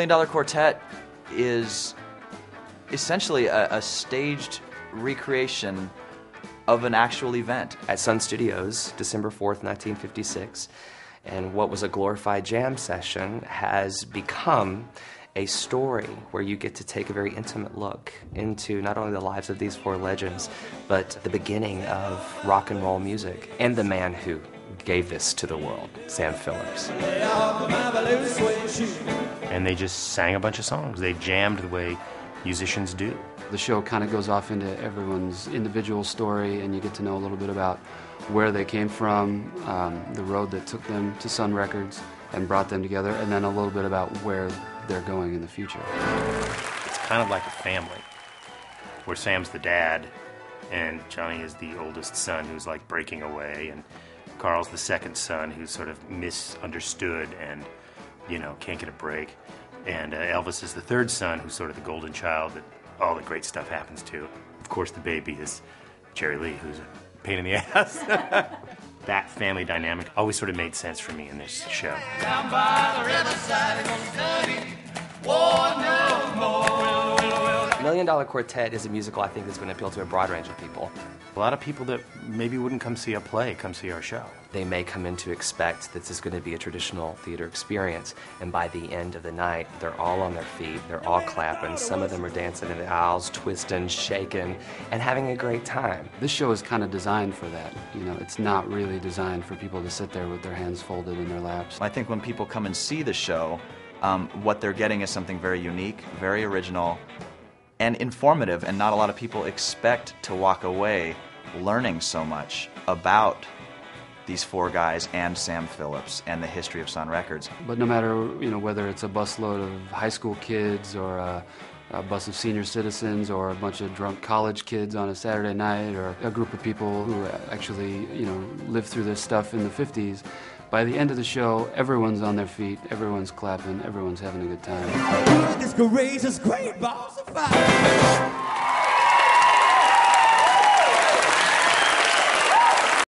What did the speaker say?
Million Dollar Quartet is essentially a staged recreation of an actual event. At Sun Studios, December 4th, 1956, and what was a glorified jam session has become a story where you get to take a very intimate look into not only the lives of these four legends, but the beginning of rock and roll music, and the man who gave this to the world, Sam Phillips. And they just sang a bunch of songs. They jammed the way musicians do. The show kind of goes off into everyone's individual story, and you get to know a little bit about where they came from, the road that took them to Sun Records and brought them together, and then a little bit about where they're going in the future. It's kind of like a family, where Sam's the dad, and Johnny is the oldest son who's like breaking away, and Carl's the second son who's sort of misunderstood and, you know, can't get a break. And Elvis is the third son who's sort of the golden child that all the great stuff happens to. Of course, the baby is Jerry Lee, who's a pain in the ass. That family dynamic always sort of made sense for me in this show. Down by the riverside, gonna study war no more. Million Dollar Quartet is a musical I think that's going to appeal to a broad range of people. A lot of people that maybe wouldn't come see a play come see our show. They may come in to expect that this is going to be a traditional theater experience, and by the end of the night, they're all on their feet, they're all clapping, some of them are dancing in the aisles, twisting, shaking, and having a great time. This show is kind of designed for that. You know, it's not really designed for people to sit there with their hands folded in their laps. I think when people come and see the show, what they're getting is something very unique, very original, and informative, and not a lot of people expect to walk away learning so much about these four guys and Sam Phillips and the history of Sun Records. But no matter, you know, whether it's a busload of high school kids or a bus of senior citizens or a bunch of drunk college kids on a Saturday night or a group of people who actually, you know, lived through this stuff in the 50s, by the end of the show, everyone's on their feet, everyone's clapping, everyone's having a good time. This courageous great balls of fire.